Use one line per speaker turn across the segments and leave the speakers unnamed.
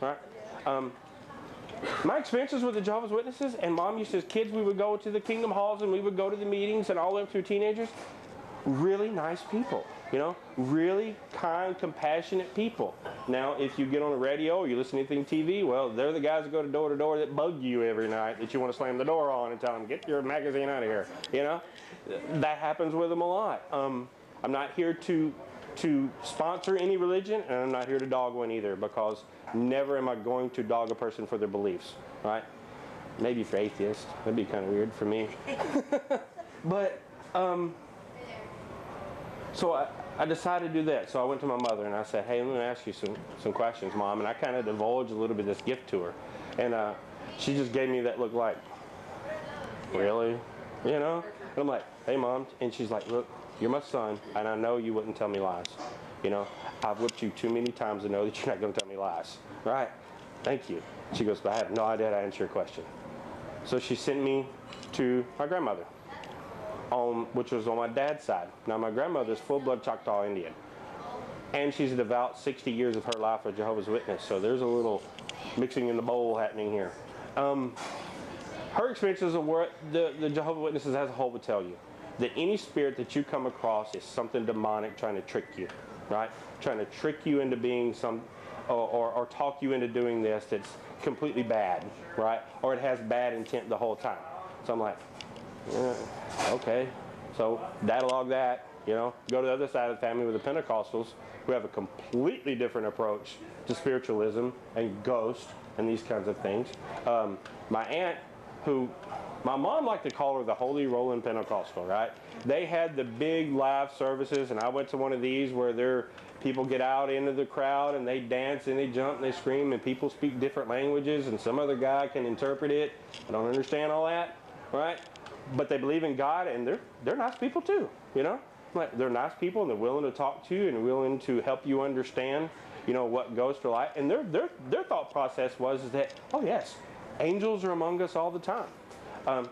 right? My experiences with the Jehovah's Witnesses, and Mom used to, as kids, we would go to the Kingdom Halls and we would go to the meetings and all the way up through teenagers. Really nice people, you know, really kind, compassionate people. Now, if you get on the radio or you listen to anything TV, well, they're the guys that go to door that bug you every night that you want to slam the door on and tell them, get your magazine out of here, you know. That happens with them a lot. I'm not here to sponsor any religion, and I'm not here to dog one either, because never am I going to dog a person for their beliefs, right? Maybe for atheists. That'd be kind of weird for me. But, so I decided to do that. So I went to my mother and I said, hey, let me ask you some questions, Mom. And I kind of divulged a little bit of this gift to her. And she just gave me that look like, really? You know? And I'm like, hey, Mom. And she's like, look, you're my son, and I know you wouldn't tell me lies. You know, I've whipped you too many times to know that you're not going to tell me lies. Right? Thank you. She goes, but I have no idea how to answer your question. So she sent me to my grandmother, which was on my dad's side. Now, my grandmother's full-blood Choctaw Indian, and she's a devout 60 years of her life a Jehovah's Witness, so there's a little mixing in the bowl happening here. Her experiences of what the Jehovah's Witnesses as a whole would tell you, that any spirit that you come across is something demonic trying to trick you, right? Trying to trick you into being some, or talk you into doing this that's completely bad, right? Or it has bad intent the whole time. So I'm like, okay, so dialogue that, you know. Go to the other side of the family with the Pentecostals, who have a completely different approach to spiritualism and ghosts and these kinds of things. My aunt, who my mom liked to call her the Holy Rolling Pentecostal, right? They had the big live services, and I went to one of these where people get out into the crowd and they dance and they jump and they scream and people speak different languages and some other guy can interpret it. I don't understand all that, right? But they believe in God, and they're nice people too, you know? Like, they're nice people, and they're willing to talk to you and willing to help you understand, you know, what ghosts are like. And their thought process was that, oh yes, angels are among us all the time.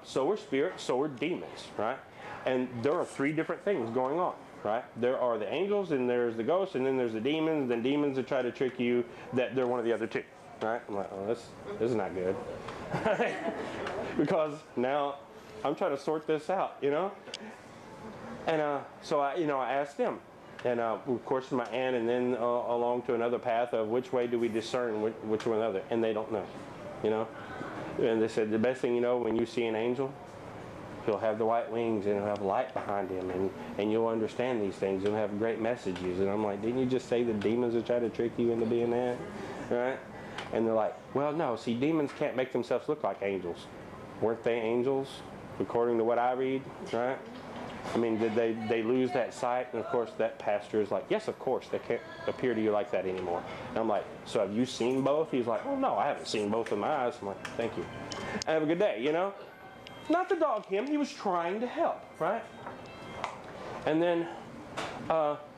So are spirits, so are demons, right? And there are three different things going on, right? There are the angels, and there's the ghosts, and then there's the demons. Then demons that try to trick you that they're one of the other two, right? I'm like, oh, this is not good. Because now I'm trying to sort this out, you know? And so I asked them. And of course my aunt, and then along to another path of which way do we discern which one or the other, and they don't know, you know? And they said the best thing you know, when you see an angel, he'll have the white wings and he'll have light behind him, and you'll understand these things. He'll have great messages. And I'm like, didn't you just say the demons will try to trick you into being that, right? And they're like, well, no, see, demons can't make themselves look like angels. Weren't they angels, according to what I read, right? I mean, did they lose that sight? And of course that pastor is like, yes, of course, they can't appear to you like that anymore. And I'm like, so have you seen both? He's like, oh no, I haven't seen both with my eyes. I'm like, thank you. Have a good day, you know? Not to dog him, he was trying to help, right? And then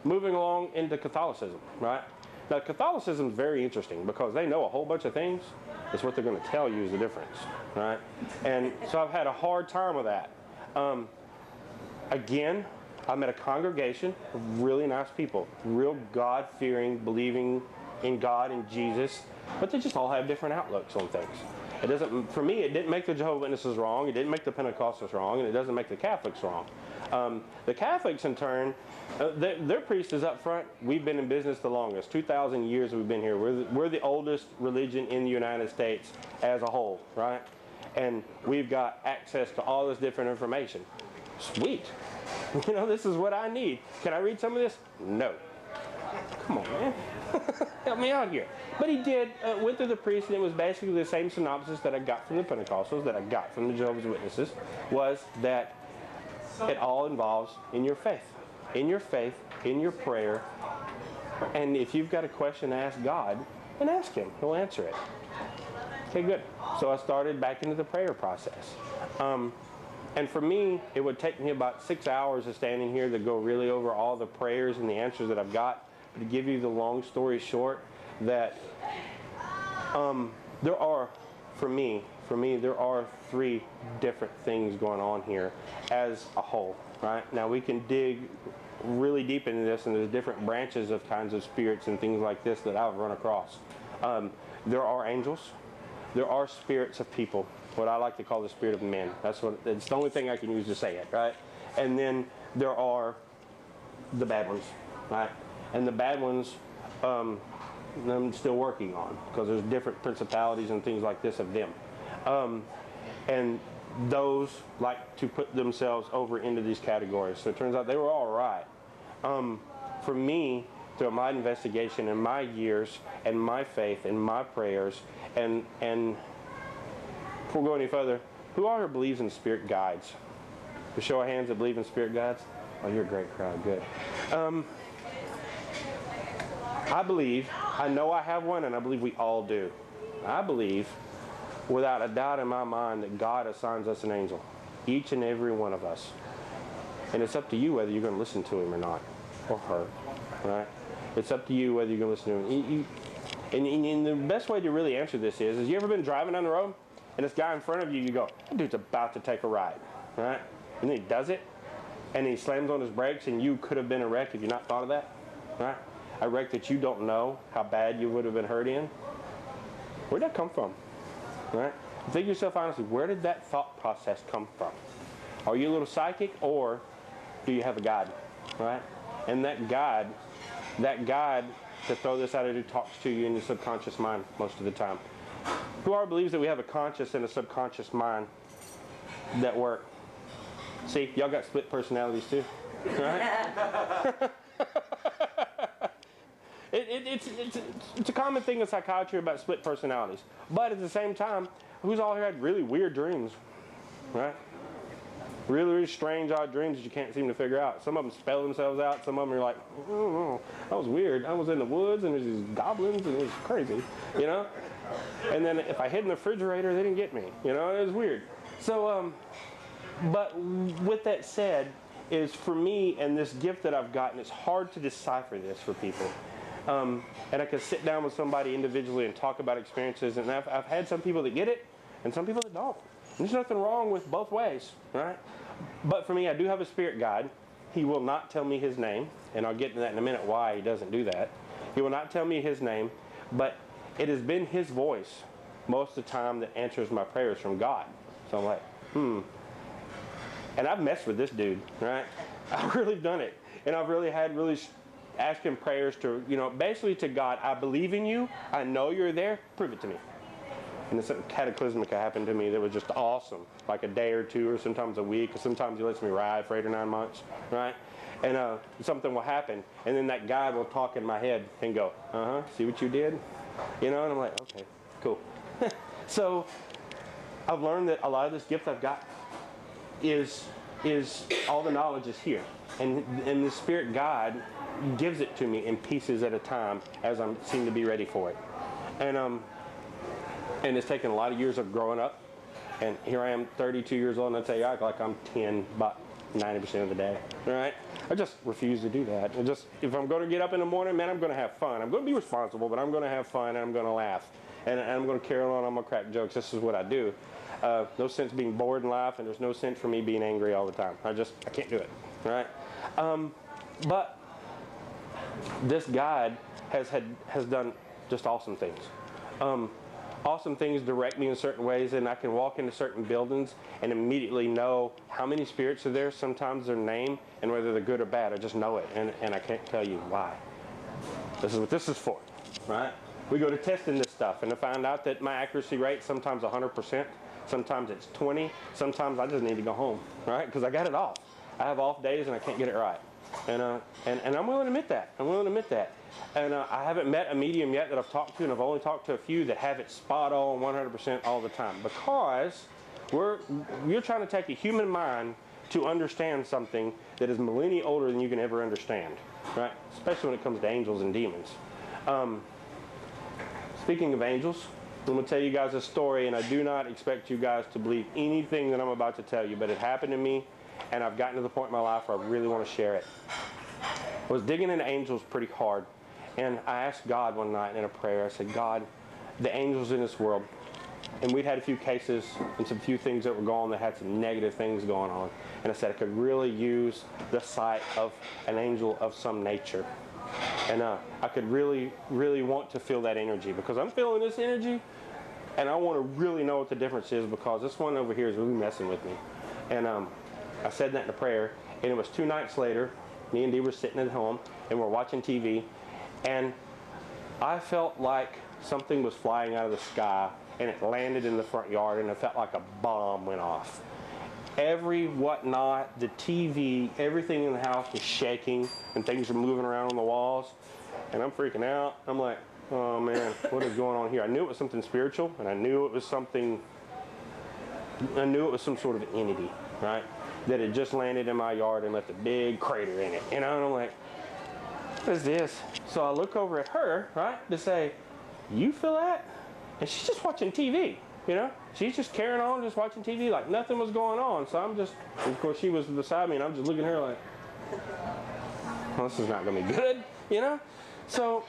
moving along into Catholicism, right? Now Catholicism is very interesting because they know a whole bunch of things. It's what they're going to tell you is the difference, right? And so I've had a hard time with that. Again, I'm at a congregation of really nice people, real God-fearing, believing in God and Jesus, but they just all have different outlooks on things. It doesn't, for me, it didn't make the Jehovah's Witnesses wrong, it didn't make the Pentecostals wrong, and it doesn't make the Catholics wrong. The Catholics, in turn, their priest is up front. We've been in business the longest. 2,000 years we've been here. We're the oldest religion in the United States as a whole, right? And we've got access to all this different information. Sweet. You know, this is what I need. Can I read some of this? No. Come on, man. Help me out here. But he did, went through the priest, and it was basically the same synopsis that I got from the Pentecostals, that I got from the Jehovah's Witnesses, was that it all involves in your faith. In your faith, in your prayer. And if you've got a question to ask God, then ask him. He'll answer it. Okay, good. So I started back into the prayer process. And for me, it would take me about 6 hours of standing here to go really over all the prayers and the answers that I've got. But to give you the long story short, that there are, for me, there are three different things going on here as a whole, right? Now we can dig really deep into this, and there's different branches of kinds of spirits and things like this that I've run across. There are angels. There are spirits of people, what I like to call the spirit of men. It's the only thing I can use to say it, right? And then there are the bad ones, right? And the bad ones, I'm still working on, because there's different principalities and things like this of them. And those like to put themselves over into these categories. So it turns out they were all right. For me, through my investigation and my years and my faith and my prayers, and before we go any further, who all here believes in spirit guides? The show of hands that believe in spirit guides? Oh, you're a great crowd, good. I believe, I know I have one, and I believe we all do. I believe, without a doubt in my mind, that God assigns us an angel, each and every one of us. And it's up to you whether you're going to listen to him or not, or her, right? It's up to you whether you're going to listen to him. And the best way to really answer this is you ever been driving on the road, and this guy in front of you, you go, that dude's about to take a ride, right? And then he does it, and he slams on his brakes, and you could have been a wreck if you not thought of that, right? A wreck that you don't know how bad you would have been hurt in. Where'd that come from, right? Think yourself honestly, where did that thought process come from? Are you a little psychic, or do you have a guide, right? And that guide to throw this out of you talks to you in your subconscious mind most of the time. Who all believes that we have a conscious and a subconscious mind that work? See, y'all got split personalities too, right? It's a common thing in psychiatry about split personalities. But at the same time, who's all here had really weird dreams, right? Really, really strange, odd dreams that you can't seem to figure out. Some of them spell themselves out. Some of them are like, oh, that was weird. I was in the woods, and there's these goblins, and it was crazy, you know? And then if I hid in the refrigerator, they didn't get me, you know? It was weird. So, but with that said, is for me and this gift that I've gotten, it's hard to decipher this for people. And I can sit down with somebody individually and talk about experiences, and I've had some people that get it and some people that don't. And there's nothing wrong with both ways, right? But for me, I do have a spirit guide. He will not tell me his name, and I'll get into that in a minute why he doesn't do that. He will not tell me his name, but it has been his voice most of the time that answers my prayers from God. So I'm like, And I've messed with this dude, right? I've really done it. And I've really had asking prayers to, basically to God, I believe in you. I know you're there. Prove it to me. And then something cataclysmic happened to me that was just awesome. Like a day or two, or sometimes a week, or sometimes he lets me ride for 8 or 9 months, right? And something will happen. And then that guy will talk in my head and go, see what you did? And I'm like, okay, cool. So I've learned that a lot of this gift I've got is all the knowledge is here. And the Spirit God gives it to me in pieces at a time as I seem to be ready for it. And it's taken a lot of years of growing up. And here I am, 32 years old, and I tell you, I act like I'm 10 about 90% of the day, right? I just refuse to do that. If I'm going to get up in the morning, man, I'm going to have fun. I'm going to be responsible, but I'm going to have fun, and I'm going to laugh. And I'm going to carry on. I'm going to crack jokes. This is what I do. No sense being bored in life, and there's no sense for me being angry all the time. I can't do it, right? But this guide has done just awesome things. Awesome things direct me in certain ways, and I can walk into certain buildings and immediately know how many spirits are there, sometimes their name, and whether they're good or bad. I just know it, and I can't tell you why. This is what this is for, right? We go to testing this stuff, and I find out that my accuracy rate sometimes 100%, sometimes it's 20, sometimes I just need to go home, right? Because I got it off. I have off days and I can't get it right. And I'm willing to admit that. And I haven't met a medium yet that I've talked to, and I've only talked to a few that have it spot on 100% all the time. Because you're trying to take a human mind to understand something that is millennia older than you can ever understand, right? Especially when it comes to angels and demons. Speaking of angels, I'm going to tell you guys a story, and I do not expect you guys to believe anything that I'm about to tell you, but it happened to me, and I've gotten to the point in my life where I really want to share it. I was digging into angels pretty hard, and I asked God one night in a prayer, I said, God, the angels in this world, and we'd had a few cases and some few things that were going on that had some negative things going on, and I said I could really use the sight of an angel of some nature. And I could really, really want to feel that energy, because I'm feeling this energy, and I want to really know what the difference is, because this one over here is really messing with me. And I said that in a prayer, and it was 2 nights later, me and Dee were sitting at home, and we're watching TV, and I felt like something was flying out of the sky, and it landed in the front yard, and it felt like a bomb went off. Every whatnot, the TV, everything in the house was shaking, and things were moving around on the walls, and I'm freaking out. I'm like, oh man, what is going on here? I knew it was something spiritual, and I knew it was something, I knew it was some sort of entity, right? That had just landed in my yard and left a big crater in it, you know, and I'm like, what is this? So I look over at her, right, to say, you feel that? And she's just watching TV, you know? She's just carrying on, just watching TV like nothing was going on. So I'm just, of course she was beside me, and I'm just looking at her like, well, this is not gonna be good, you know? So,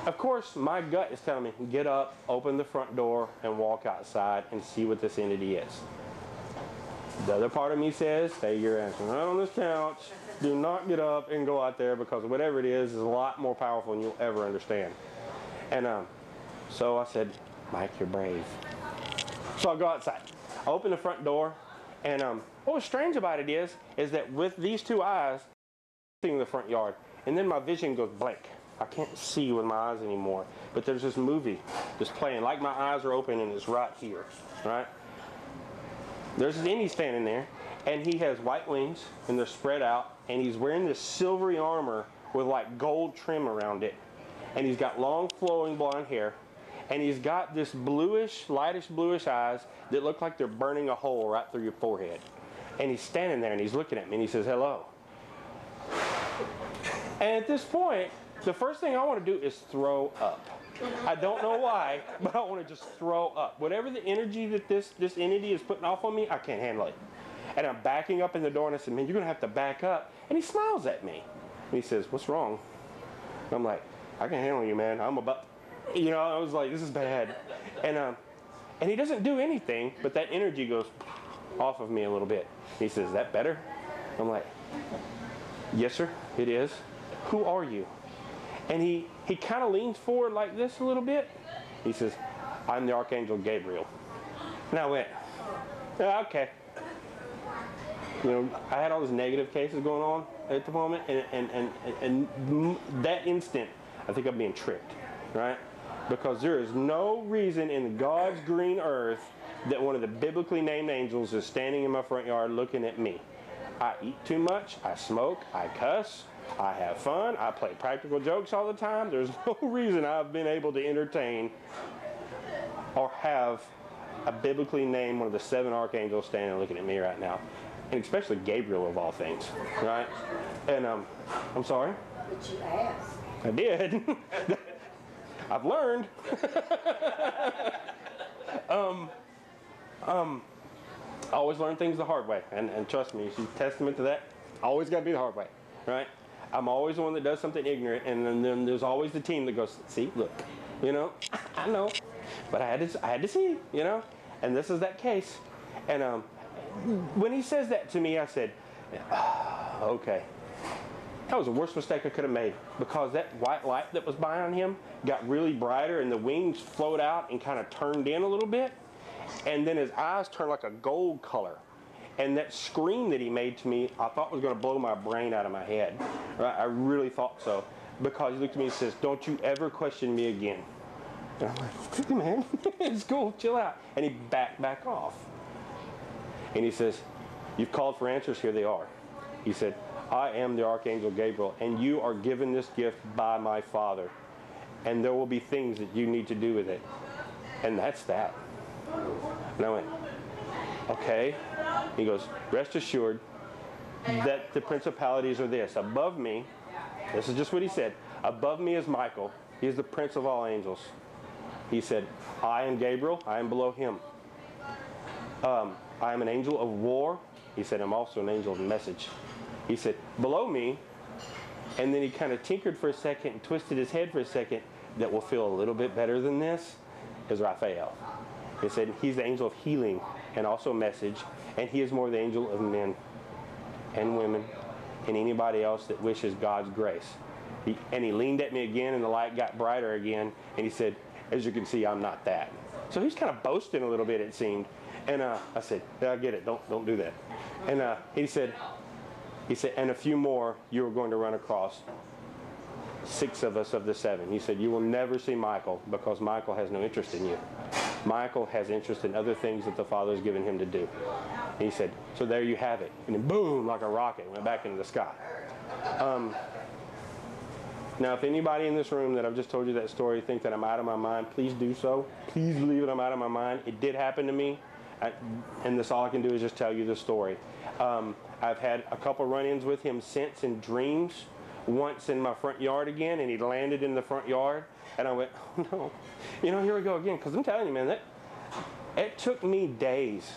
of course, my gut is telling me, get up, open the front door, and walk outside and see what this entity is. The other part of me says, stay your ass right on this couch. Do not get up and go out there, because whatever it is a lot more powerful than you'll ever understand. And so I said, Mike, you're brave. So I go outside. I open the front door, and what was strange about it is that with these 2 eyes, I'm in the front yard, and then my vision goes blank. I can't see with my eyes anymore. But there's this movie just playing, like my eyes are open, and it's right here, right? There's an entity standing there, and he has white wings, and they're spread out, and he's wearing this silvery armor with like gold trim around it. And he's got long flowing blonde hair, and he's got this bluish, lightish bluish eyes that look like they're burning a hole right through your forehead. And he's standing there, and he's looking at me, and he says, hello. And at this point, the first thing I want to do is throw up. I don't know why, but I want to just throw up. Whatever the energy that this entity is putting off on me, I can't handle it. And I'm backing up in the door, and I said, man, you're going to have to back up. And he smiles at me. And he says, what's wrong? And I'm like, I can handle you, man. I'm about, you know, I was like, this is bad. And he doesn't do anything, but that energy goes off of me a little bit. He says, is that better? I'm like, yes, sir, it is. Who are you? And he kind of leans forward like this a little bit. He says, I'm the Archangel Gabriel. And I went, yeah, okay. You know, I had all these negative cases going on at the moment, and that instant, I think I'm being tricked, right? Because there is no reason in God's green earth that one of the biblically named angels is standing in my front yard looking at me. I eat too much, I smoke, I cuss, I have fun, I play practical jokes all the time. There's no reason I've been able to entertain or have a biblically named one of the 7 archangels standing looking at me right now. And especially Gabriel of all things, right? And I'm sorry?
But you asked.
I did. I've learned. I always learn things the hard way, and trust me, she's testament to that. Always got to be the hard way, right? I'm always the one that does something ignorant, and then there's always the team that goes, see, look, you know, I know, but I had to see, you know, and this is that case. And when he says that to me, I said, okay. That was the worst mistake I could have made, because that white light that was behind him got really brighter, and the wings flowed out and kind of turned in a little bit, and then his eyes turned like a gold color. And that scream that he made to me, I thought was going to blow my brain out of my head. Right? I really thought so, because he looked at me and says, don't you ever question me again. And I'm like, okay, man, it's cool, chill out. And he backed back off. And he says, you've called for answers, here they are. He said, I am the Archangel Gabriel, and you are given this gift by my Father. And there will be things that you need to do with it. And that's that. And I went, okay. He goes, rest assured that the principalities are this. Above me, this is just what he said, above me is Michael. He is the prince of all angels. He said, I am Gabriel. I am below him. I am an angel of war. He said, I'm also an angel of message. He said, below me, and then he kind of tinkered for a second and twisted his head for a second, that will feel a little bit better than this, is Raphael. He said, he's the angel of healing and also message, and he is more the angel of men and women and anybody else that wishes God's grace. And he leaned at me again, and the light got brighter again, and he said, as you can see, I'm not that. So he's kind of boasting a little bit, it seemed. And I said, yeah, I get it, don't do that. And he said, and a few more you are going to run across. 6 of us of the 7. He said, you will never see Michael because Michael has no interest in you. Michael has interest in other things that the Father has given him to do. And he said, so there you have it. And then boom, like a rocket, went back into the sky. Now, if anybody in this room that I've just told you that story think that I'm out of my mind, please do so. Please believe it, I'm out of my mind. It did happen to me. And this all I can do is just tell you the story. I've had a couple run-ins with him since in dreams. Once in my front yard again, and he landed in the front yard, and I went, oh no, here we go again. Because I'm telling you, man, it took me days,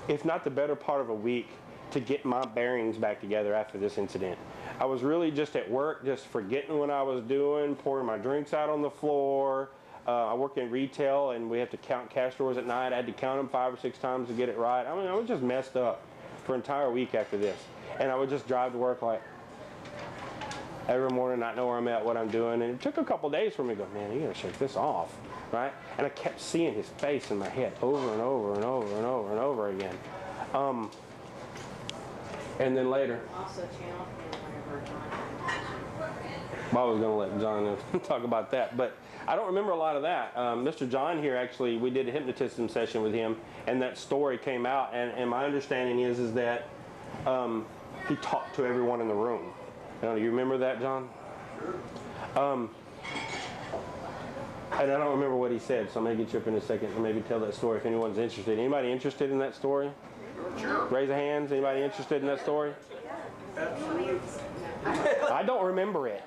if not the better part of a week, to get my bearings back together after this incident. I was really just at work, just forgetting what I was doing, pouring my drinks out on the floor. I work in retail, and we have to count cash drawers at night. I had to count them 5 or 6 times to get it right. I mean, I was just messed up for an entire week after this. And I would just drive to work like, every morning, not know where I'm at, what I'm doing. And it took a couple days for me to go, man, you gotta shake this off, right? And I kept seeing his face in my head over and over and over and over and over again. And then later, I was gonna let John talk about that, but I don't remember a lot of that. Mr. John here, actually, we did a hypnotism session with him, and that story came out, and my understanding is that he talked to everyone in the room. You remember that, John? Sure. And I don't remember what he said, so I'm going to get you up in a second and maybe tell that story if anyone's interested. Anybody interested in that story? Sure. Raise your hands. Anybody interested in that story? Absolutely. I don't remember it.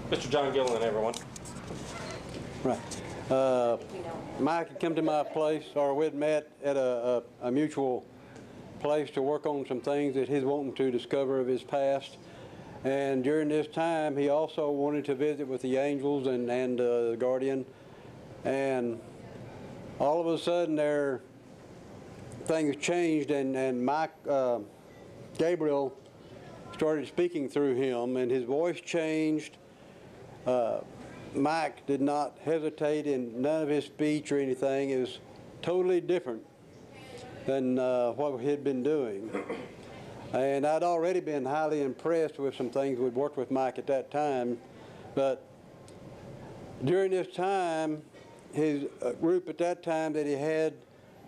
Mr. John Gillen, everyone.
Right. Mike had come to my place, or we'd met at a mutual place to work on some things that he's wanting to discover of his past. And during this time, he also wanted to visit with the angels and the guardian. And all of a sudden, things changed, and Mike, Gabriel started speaking through him, and his voice changed. Mike did not hesitate in none of his speech or anything. It was totally different than what he had been doing. And I'd already been highly impressed with some things we'd worked with Mike at that time. But during this time, his group at that time that he had,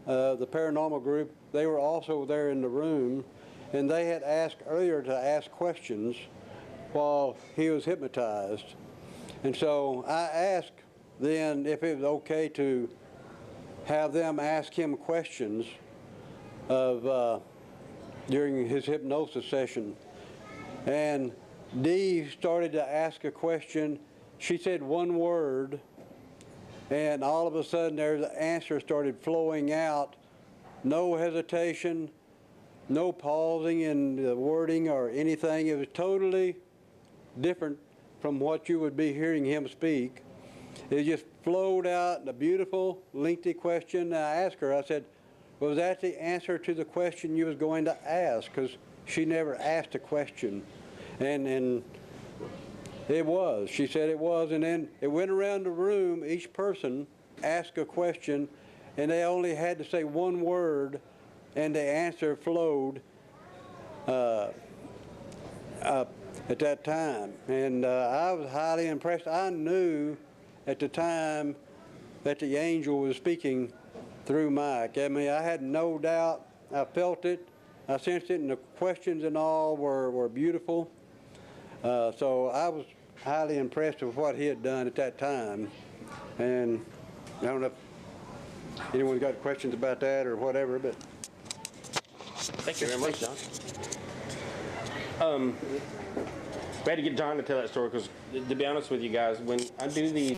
the paranormal group, they were also there in the room. And they had asked earlier to ask questions while he was hypnotized. And so I asked then if it was okay to have them ask him questions during his hypnosis session. And Dee started to ask a question. She said one word, and all of a sudden the answer started flowing out. No hesitation, no pausing in the wording or anything. It was totally different from what you would be hearing him speak. It just flowed out in a beautiful, lengthy question. I asked her, I said, was that the answer to the question you was going to ask? Because she never asked a question. And it was. She said it was. And then it went around the room. Each person asked a question, and they only had to say one word, and the answer flowed at that time. And I was highly impressed. I knew at the time that the angel was speaking through Mike. I mean, I had no doubt. I felt it. I sensed it, and the questions and all were beautiful. So I was highly impressed with what he had done at that time. And I don't know if anyone's got questions about that or whatever, but.
Thank you very much, John. We had to get John to tell that story because, to be honest with you guys, when I do these